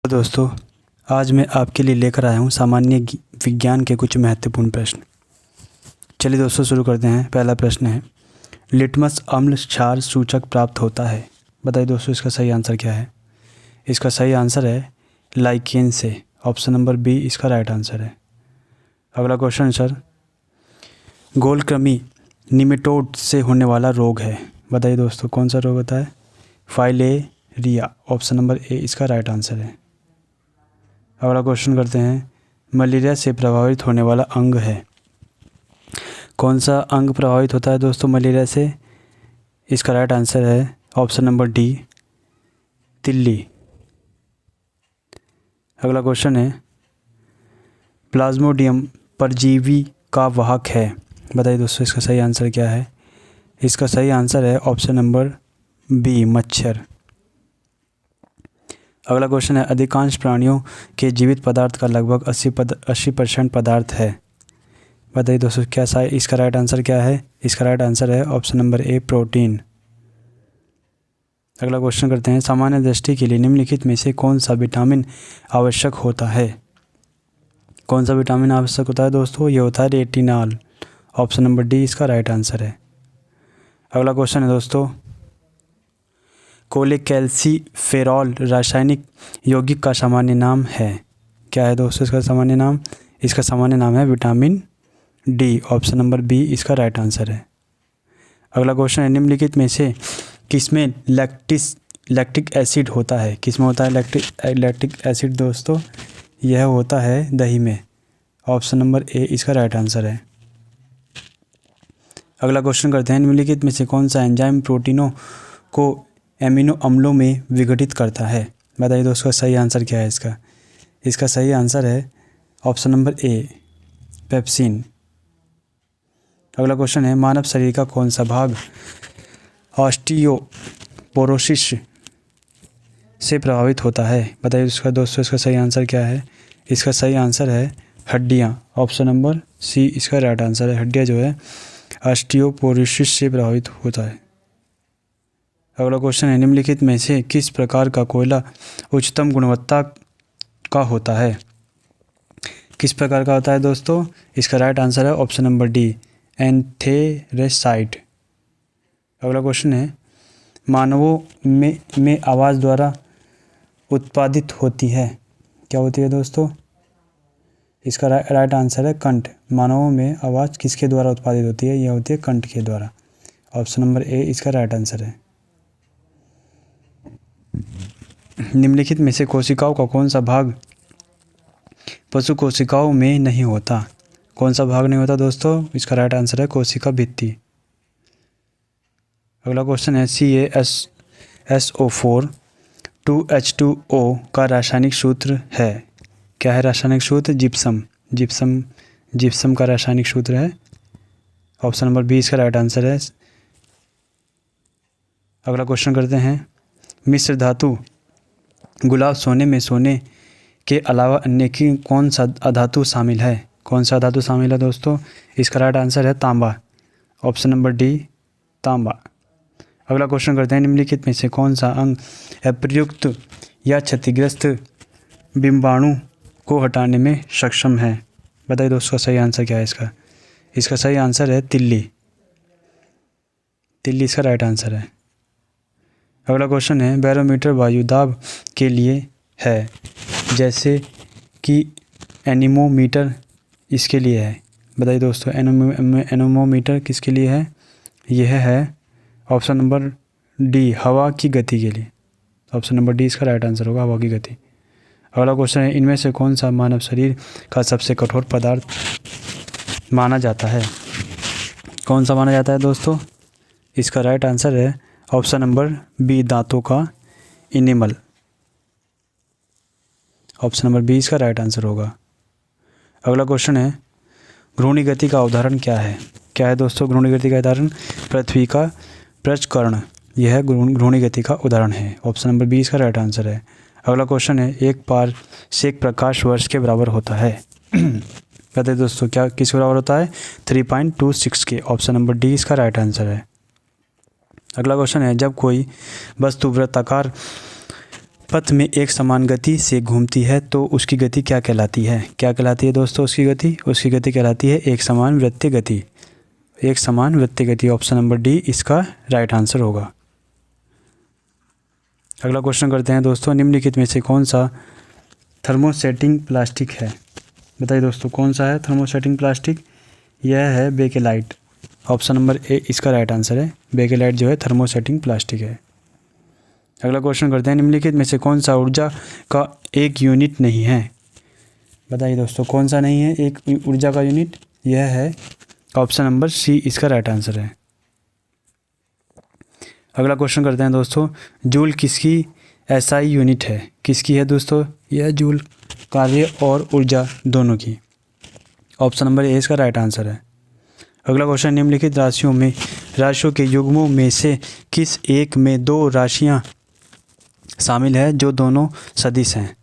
दोस्तों, आज मैं आपके लिए लेकर आया हूँ सामान्य विज्ञान के कुछ महत्वपूर्ण प्रश्न। चलिए दोस्तों शुरू करते हैं। पहला प्रश्न है, लिटमस अम्ल क्षार सूचक प्राप्त होता है। बताइए दोस्तों इसका सही आंसर क्या है। इसका सही आंसर है लाइकेन से। ऑप्शन नंबर बी इसका राइट आंसर है। अगला क्वेश्चन सर, गोलकृमि निमेटोड से होने वाला रोग है। बताइए दोस्तों कौन सा रोग होता है। फाइलेरिया। ऑप्शन नंबर ए इसका राइट आंसर है। अगला क्वेश्चन करते हैं, मलेरिया से प्रभावित होने वाला अंग है। कौन सा अंग प्रभावित होता है दोस्तों मलेरिया से। इसका राइट आंसर है ऑप्शन नंबर डी, तिल्ली। अगला क्वेश्चन है, प्लाज्मोडियम परजीवी का वाहक है। बताइए दोस्तों इसका सही आंसर क्या है। इसका सही आंसर है ऑप्शन नंबर बी, मच्छर। अगला क्वेश्चन है, अधिकांश प्राणियों के जीवित पदार्थ का लगभग 80% पदार्थ है। बताइए दोस्तों क्या इसका राइट आंसर क्या है। इसका राइट आंसर है ऑप्शन नंबर ए, प्रोटीन। अगला क्वेश्चन करते हैं, सामान्य दृष्टि के लिए निम्नलिखित में से कौन सा विटामिन आवश्यक होता है। कौन सा विटामिन आवश्यक होता है दोस्तों। ये होता है रेटिनॉल। ऑप्शन नंबर डी इसका राइट आंसर है। अगला क्वेश्चन है दोस्तों, कोलेकैल्सिफेरॉल रासायनिक यौगिक का सामान्य नाम है। क्या है दोस्तों इसका सामान्य नाम। इसका सामान्य नाम है vitamin D. Option number B इसका राइट आंसर है। अगला क्वेश्चन है, निम्नलिखित में से किसमें लैक्टिक एसिड होता है। किसमें होता है लैक्टिक एसिड दोस्तों। यह होता है दही में। ऑप्शन नंबर ए इसका राइट आंसर है। अगला क्वेश्चन करते हैं, निम्नलिखित में से कौन सा एंजाइम प्रोटीनों को एमिनो अम्लों में विघटित करता है। बताइए दोस्तों सही आंसर क्या है इसका। इसका सही आंसर है ऑप्शन नंबर ए, पेप्सिन। अगला क्वेश्चन है, मानव शरीर का कौन सा भाग ऑस्टियोपोरोसिस से प्रभावित होता है। बताइए उसका दोस्तों इसका सही आंसर क्या है। इसका सही आंसर है हड्डियाँ। ऑप्शन नंबर सी इसका राइट आंसर है। हड्डियाँ जो है ऑस्टियोपोरोसिस से प्रभावित होता है। अगला क्वेश्चन है, निम्नलिखित में से किस प्रकार का कोयला उच्चतम गुणवत्ता का होता है। किस प्रकार का होता है दोस्तों। इसका राइट आंसर है ऑप्शन नंबर डी, एंथेरेसाइट। अगला क्वेश्चन है, मानवों में आवाज़ द्वारा उत्पादित होती है। क्या होती है दोस्तों। इसका राइट आंसर है कंठ। मानवों में आवाज़ किसके द्वारा उत्पादित होती है। यह होती है कंठ के द्वारा। ऑप्शन नंबर ए इसका राइट आंसर है। निम्नलिखित में से कोशिकाओं का कौन सा भाग पशु कोशिकाओं में नहीं होता। कौन सा भाग नहीं होता दोस्तों। इसका राइट आंसर है कोशिका भित्ति। अगला क्वेश्चन है, CaSO4 2H2O का रासायनिक सूत्र है। क्या है रासायनिक सूत्र। जिप्सम का रासायनिक सूत्र है। ऑप्शन नंबर बी इसका राइट आंसर है। अगला क्वेश्चन करते हैं, मिश्र धातु गुलाब सोने में सोने के अलावा अन्य की कौन सा अधातु शामिल है। कौन सा धातु शामिल है दोस्तों। इसका राइट आंसर है तांबा। ऑप्शन नंबर डी, तांबा। अगला क्वेश्चन करते हैं, निम्नलिखित में से कौन सा अंग अप्रयुक्त या क्षतिग्रस्त बिंबाणु को हटाने में सक्षम है। बताइए दोस्तों सही आंसर क्या है इसका। इसका सही आंसर है तिल्ली। तिल्ली इसका राइट आंसर है। अगला क्वेश्चन है, बैरोमीटर वायु दाब के लिए है, जैसे कि एनीमोमीटर इसके लिए है। बताइए दोस्तों एनीमोमीटर किसके लिए है। यह है ऑप्शन नंबर डी, हवा की गति के लिए। ऑप्शन नंबर डी इसका राइट आंसर होगा, हवा की गति। अगला क्वेश्चन है, इनमें से कौन सा मानव शरीर का सबसे कठोर पदार्थ माना जाता है। कौन सा माना जाता है दोस्तों। इसका राइट आंसर है ऑप्शन नंबर बी, दांतों का इनेमल। ऑप्शन नंबर बी इसका राइट आंसर होगा। अगला क्वेश्चन है, घूर्णी गति का उदाहरण क्या है। क्या है दोस्तों घूर्णी गति का उदाहरण। पृथ्वी का पृष्ठकर्ण, यह घूर्णी गति का उदाहरण है। ऑप्शन नंबर बी इसका राइट आंसर है। अगला क्वेश्चन है, एक पारसेक प्रकाश वर्ष के बराबर होता है। कहते हैं दोस्तों क्या किस बराबर होता है। 3.26 के। ऑप्शन नंबर डी इसका राइट आंसर है। अगला क्वेश्चन है, जब कोई वस्तु वृत्ताकार पथ में एक समान गति से घूमती है तो उसकी गति क्या कहलाती है? क्या कहलाती है दोस्तों उसकी गति कहलाती है एक समान वृत्तीय गति। एक समान वृत्तीय गति, ऑप्शन नंबर डी इसका राइट आंसर होगा। अगला क्वेश्चन करते हैं दोस्तों, निम्नलिखित में से कौन सा थर्मोसेटिंग प्लास्टिक है? बताइए दोस्तों कौन सा है थर्मोसेटिंग प्लास्टिक? यह है बेकेलाइट, ऑप्शन नंबर ए इसका राइट आंसर है। बेकेलाइट जो है थर्मोसेटिंग प्लास्टिक है। अगला क्वेश्चन करते हैं, निम्नलिखित में से कौन सा ऊर्जा का एक यूनिट नहीं है? बताइए दोस्तों कौन सा नहीं है एक ऊर्जा का यूनिट? यह है ऑप्शन नंबर सी इसका राइट आंसर है। अगला क्वेश्चन करते हैं दोस्तों, जूल किसकी एसआई यूनिट है? किसकी है दोस्तों? यह जूल कार्य और ऊर्जा दोनों की, ऑप्शन नंबर ए इसका राइट आंसर है। अगला क्वेश्चन, निम्नलिखित राशियों के युग्मों में से किस एक में दो राशियां शामिल है जो दोनों सदिश हैं?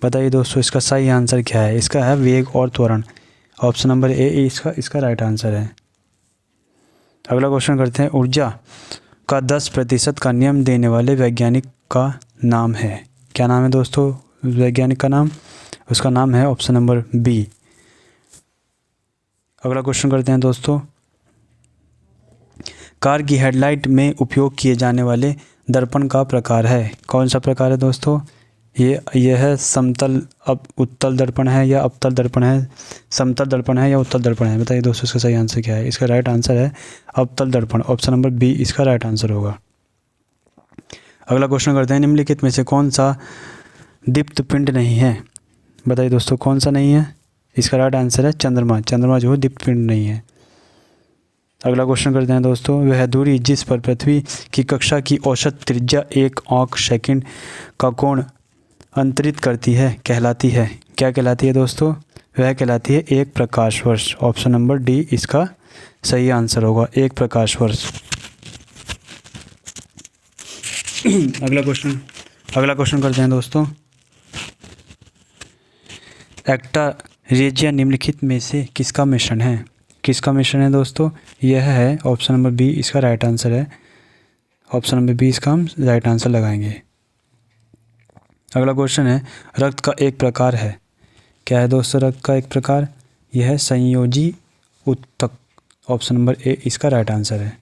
बताइए दोस्तों इसका सही आंसर क्या है? इसका है वेग और त्वरण, ऑप्शन नंबर ए इसका राइट आंसर है। अगला क्वेश्चन करते हैं, ऊर्जा का 10% का नियम देने वाले वैज्ञानिक का नाम है? क्या नाम है दोस्तों वैज्ञानिक का नाम? उसका नाम है ऑप्शन नंबर बी। अगला क्वेश्चन करते हैं दोस्तों, कार की हेडलाइट में उपयोग किए जाने वाले दर्पण का प्रकार है? कौन सा प्रकार है दोस्तों? यह है समतल उत्तल दर्पण है या अवतल दर्पण है? समतल दर्पण है या उत्तल दर्पण है? बताइए दोस्तों इसका सही आंसर क्या है? इसका राइट आंसर है अवतल दर्पण, ऑप्शन नंबर बी इसका राइट आंसर होगा। अगला क्वेश्चन करते हैं, निम्नलिखित में से कौन सा दीप्त पिंड नहीं है? बताइए दोस्तों कौन सा नहीं है? इसका राइट आंसर है चंद्रमा। चंद्रमा जो है दीप्त पिंड नहीं है। अगला क्वेश्चन करते हैं दोस्तों, वह दूरी जिस पर पृथ्वी की कक्षा की औसत त्रिज्या 1 अंक सेकंड का कोण अंतरित करती है कहलाती है? क्या कहलाती है दोस्तों? वह कहलाती है 1 प्रकाश वर्ष, ऑप्शन नंबर डी इसका सही आंसर होगा, 1 प्रकाश वर्ष। अगला क्वेश्चन करते हैं दोस्तों, एक्टा रेजिया निम्नलिखित में से किसका मिश्रण है? किसका मिश्रण है दोस्तों? यह है ऑप्शन नंबर बी इसका राइट आंसर है। ऑप्शन नंबर बी इसका हम राइट आंसर लगाएंगे। अगला क्वेश्चन है, रक्त का एक प्रकार है? क्या है दोस्तों रक्त का एक प्रकार? यह है संयोजी उत्तक, ऑप्शन नंबर ए इसका राइट आंसर है।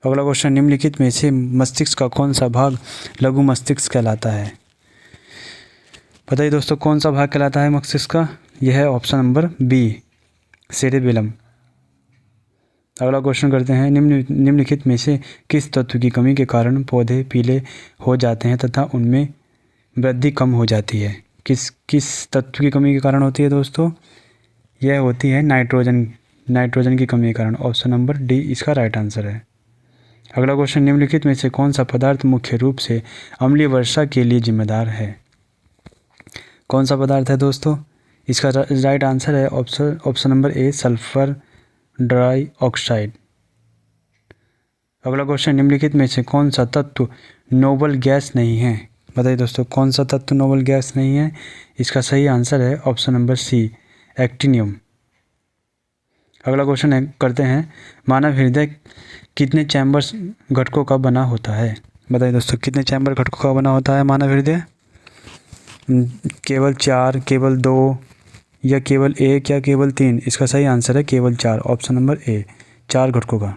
अगला क्वेश्चन, निम्नलिखित में से मस्तिष्क का कौन सा भाग लघु मस्तिष्क कहलाता है? बताइए दोस्तों कौन सा भाग कहलाता है मस्तिष्क का? यह है ऑप्शन नंबर बी सेरेबेलम। अगला क्वेश्चन करते हैं, निम्नलिखित में से किस तत्व की कमी के कारण पौधे पीले हो जाते हैं तथा उनमें वृद्धि कम हो जाती है? किस तत्व की कमी के कारण होती है दोस्तों? यह होती है नाइट्रोजन की कमी के कारण, ऑप्शन नंबर डी इसका राइट आंसर है। अगला क्वेश्चन, निम्नलिखित में से कौन सा पदार्थ मुख्य रूप से अम्लीय वर्षा के लिए जिम्मेदार है? कौन सा पदार्थ है दोस्तों? इसका राइट आंसर है option number A sulphur dioxide. अगला क्वेश्चन, निम्नलिखित में से कौन सा तत्व नोबल गैस नहीं है? बताइए दोस्तों कौन सा तत्व नोबल गैस नहीं है? इसका सही आंसर है ऑप्शन नंबर सी एक्टिनियम। अगला क्वेश्चन करते हैं, मानव हृदय कितने चैम्बर्स घटकों का बना होता है? बताइए दोस्तों कितने चैम्बर घटकों का बना होता है मानव हृदय? केवल 4, केवल 2 या केवल 1 या केवल 3? इसका सही आंसर है केवल 4, ऑप्शन नंबर ए 4 घटकों का।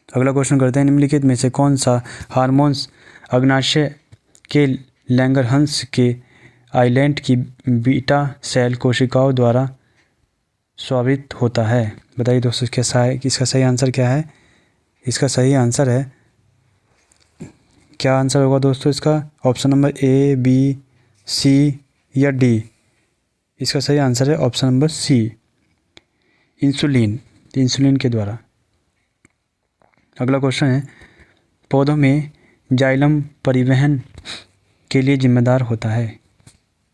अगला क्वेश्चन करते हैं, निम्नलिखित में से कौन सा हार्मोन्स अग्नाशय के लैंगरहंस के आइलैंड की बीटा सेल कोशिकाओं द्वारा स्रावित होता है? बताइए दोस्तों इसका सही आंसर क्या है? इसका सही आंसर है, क्या आंसर होगा दोस्तों इसका? ऑप्शन नंबर ए, बी, सी या डी? इसका सही आंसर है ऑप्शन नंबर सी इंसुलिन के द्वारा। अगला क्वेश्चन है, पौधों में जाइलम परिवहन के लिए जिम्मेदार होता है?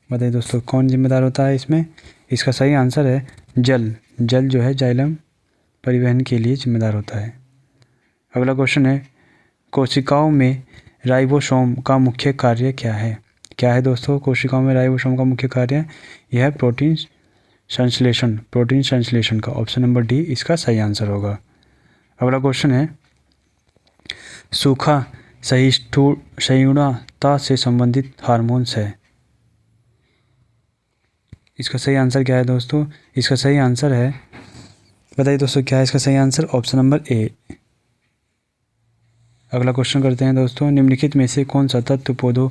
बताइए दोस्तों कौन जिम्मेदार होता है इसमें? इसका सही आंसर है जल जो है जाइलम परिवहन के लिए जिम्मेदार होता है। अगला क्वेश्चन है, कोशिकाओं में राइबोसोम का मुख्य कार्य क्या है? क्या है दोस्तों कोशिकाओं में राइबोसोम का मुख्य कार्य? यह है प्रोटीन संश्लेषण का, ऑप्शन नंबर डी इसका सही आंसर होगा। अगला क्वेश्चन है, सूखा सहिष्णुता से संबंधित हार्मोन्स है। इसका सही आंसर क्या है दोस्तों? इसका सही आंसर है, बताइए दोस्तों क्या है इसका सही आंसर? Option number A. अगला क्वेश्चन करते हैं दोस्तों, निम्नलिखित में से कौन सा तत्व पौधों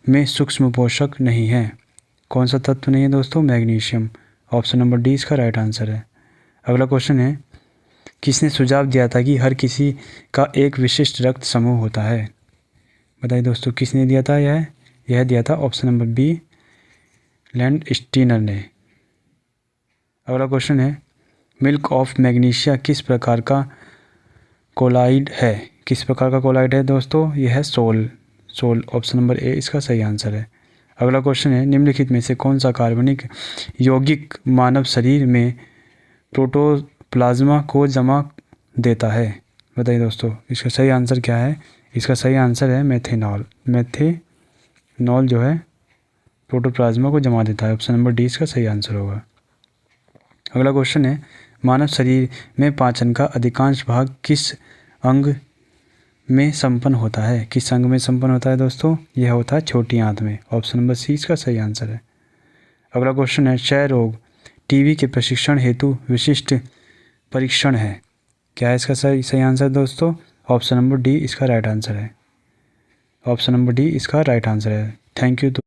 में सूक्ष्म पोषक नहीं है? कौन सा तत्व नहीं है दोस्तों? मैग्नीशियम। ऑप्शन नंबर डी इसका राइट आंसर है। अगला क्वेश्चन है, किसने सुझाव दिया था कि हर किसी का एक विशिष्ट रक्त समूह होता है? बताइए दोस्तों किसने दिया था? यह दिया था ऑप्शन नंबर बी, लैंडस्टीनर ने। अगला क्वेश्चन है, मिल्क ऑफ मैग्नीशिया किस प्रकार का कोलाइड है? किस प्रकार का कोलाइड है दोस्तों? यह है सोल। ऑप्शन नंबर ए इसका सही आंसर है। अगला क्वेश्चन है, निम्नलिखित में से कौन सा कार्बनिक यौगिक मानव शरीर में प्रोटोप्लाज्मा को जमा देता है? बताइए दोस्तों इसका सही आंसर क्या है? इसका सही आंसर है मेथेनॉल। मेथेनॉल जो है प्रोटोप्लाज्मा को जमा देता है। ऑप्शन नंबर डी इसका सही आंसर होगा। अगला क्वेश्चन है, मानव शरीर में पाचन का अधिकांश भाग किस अंग में संपन्न होता है? किस अंग में संपन्न होता है दोस्तों? यह होता है छोटी आंत में। ऑप्शन नंबर सी इसका सही आंसर है। अगला क्वेश्चन है, क्षय रोग टीबी के प्रशिक्षण हेतु विशिष्ट परीक्षण है? क्या है इसका सही आंसर दोस्तों? ऑप्शन नंबर डी इसका राइट आंसर है। ऑप्शन नंबर डी इसका राइट आंसर है। Thank you.